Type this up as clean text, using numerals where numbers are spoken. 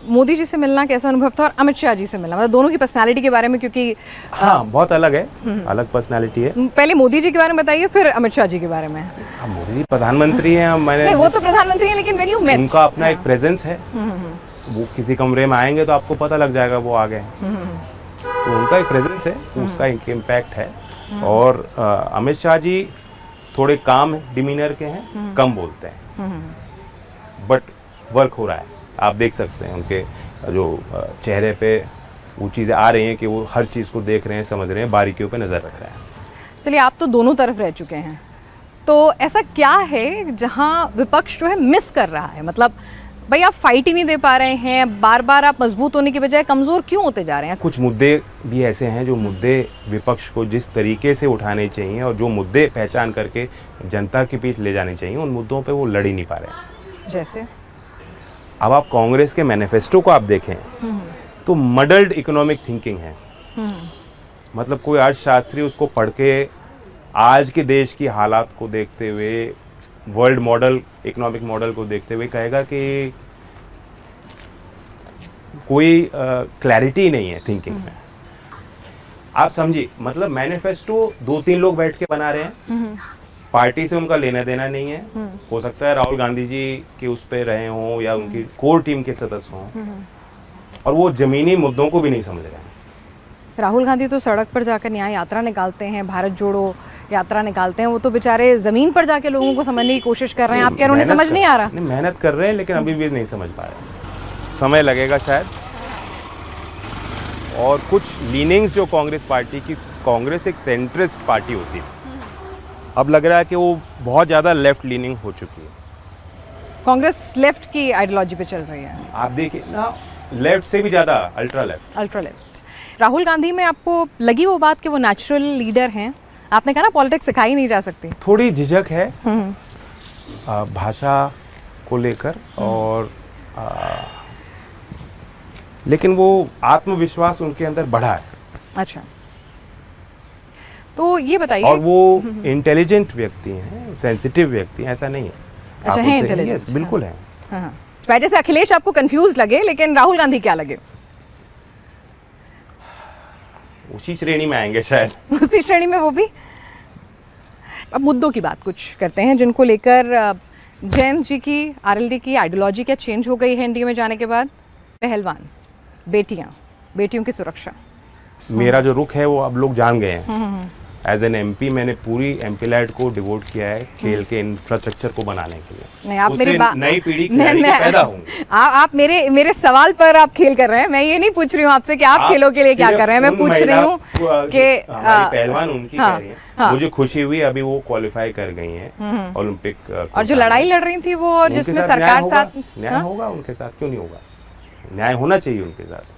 मोदी जी से मिलना कैसा अनुभव था और अमित शाह जी से मिलना, मतलब दोनों की पर्सनालिटी के बारे में, क्योंकि हाँ बहुत अलग है, अलग पर्सनालिटी है। पहले मोदी जी के बारे में बताइए, फिर अमित शाह जी के बारे में। हाँ, मोदी जी प्रधानमंत्री हैं, मैंने नहीं, वो तो प्रधानमंत्री हैं, लेकिन व्हेन यू मेट उनका अपना एक प्रेजेंस है। वो किसी कमरे में आएंगे तो आपको पता लग जाएगा वो आ गए। तो उनका एक प्रेजेंस है, उसका एक इम्पैक्ट है। और अमित शाह जी थोड़े काम डिमीनर के हैं, कम बोलते हैं, बट वर्क हो रहा है। आप देख सकते हैं उनके जो चेहरे पे वो चीज़ें आ रही हैं कि वो हर चीज़ को देख रहे हैं, समझ रहे हैं, बारीकियों पे नज़र रख रहे हैं। चलिए, आप तो दोनों तरफ रह चुके हैं, तो ऐसा क्या है जहां विपक्ष जो है मिस कर रहा है? मतलब भाई आप फाइट ही नहीं दे पा रहे हैं, बार बार आप मजबूत होने की बजाय कमज़ोर क्यों होते जा रहे हैं? कुछ मुद्दे भी ऐसे हैं जो मुद्दे विपक्ष को जिस तरीके से उठाने चाहिए और जो मुद्दे पहचान करके जनता के बीच ले जाने चाहिए, उन मुद्दों पे वो लड़ ही नहीं पा रहे हैं। जैसे अब आप कांग्रेस के मैनिफेस्टो को आप देखें तो मडल्ड इकोनॉमिक थिंकिंग है। मतलब कोई अर्थशास्त्री उसको पढ़ के आज के देश की हालात को देखते हुए, वर्ल्ड मॉडल, इकोनॉमिक मॉडल को देखते हुए कहेगा कि कोई क्लैरिटी नहीं है थिंकिंग में। आप समझिए, मतलब मैनिफेस्टो 2-3 लोग बैठ के बना रहे हैं, पार्टी से उनका लेना देना नहीं है। हो सकता है राहुल गांधी जी के उस पे रहे हों या उनकी कोर टीम के सदस्य हों, और वो जमीनी मुद्दों को भी नहीं समझ रहे हैं। राहुल गांधी तो सड़क पर जाकर न्याय यात्रा निकालते हैं, भारत जोड़ो यात्रा निकालते हैं, वो तो बेचारे जमीन पर जाके लोगों को समझने की कोशिश कर रहे हैं। आप कह रहे हैं उन्हें समझ नहीं आ रहा? नहीं, मेहनत कर रहे हैं, लेकिन अभी भी नहीं समझ पा रहे। समय लगेगा शायद। और कुछ लीनिंग्स जो कांग्रेस पार्टी की, कांग्रेस एक सेंट्रिस्ट पार्टी होती है, अब लग रहा है कि वो बहुत ज़्यादा लेफ्ट लीनिंग हो चुकी है। कांग्रेस लेफ्ट की आइडियोलॉजी पे चल रही है। आप देखिए ना, लेफ्ट से भी ज़्यादा ultra left. Ultra left. Rahul Gandhi में आपको लगी वो बात कि वो नेचुरल लीडर हैं? आपने कहा ना पॉलिटिक्स सिखाई नहीं जा सकती। थोड़ी झिझक है भाषा को लेकर, और लेकिन वो आत्मविश्वास उनके अंदर बढ़ा है। अच्छा, तो ये बताइए। और वो इंटेलिजेंट व्यक्ति हैं, सेंसिटिव व्यक्ति हैं, ऐसा नहीं है। अच्छा, है इंटेलिजेंट? yes, बिल्कुल है। हाँ, वजह से अखिलेश आपको कंफ्यूज लगे, लेकिन राहुल गांधी क्या लगे? उसी श्रेणी में आएंगे शायद। उसी श्रेणी में वो भी। अब मुद्दों की बात कुछ करते हैं जिनको लेकर जयंत जी की, आरएलडी की आइडियोलॉजी क्या चेंज हो गई है एनडीए में जाने के बाद? पहलवान, बेटियां, बेटियों की सुरक्षा। मेरा जो रुख है वो अब लोग जान गए हैं। एज एन एमपी मैंने पूरी एमपी लाइट को डिवोट किया है खेल के इंफ्रास्ट्रक्चर को बनाने के लिए। नहीं, आप मेरी नई पीढ़ी खिलाड़ी के पैदा होंगे। आप मेरे सवाल पर आप खेल कर रहे हैं। मैं ये नहीं पूछ रही हूँ आपसे कि आप खेलों के लिए क्या कर रहे हैं। मैं पूछ रही हूँ कि पहलवान उनकी कह रही है। मुझे खुशी हुई, अभी वो क्वालिफाई कर गई हैं ओलंपिक। और जो लड़ाई लड़ रही थी वो, और जिसमें सरकार साथ न्याय होगा उनके साथ, क्यों नहीं होगा? न्याय होना चाहिए उनके साथ।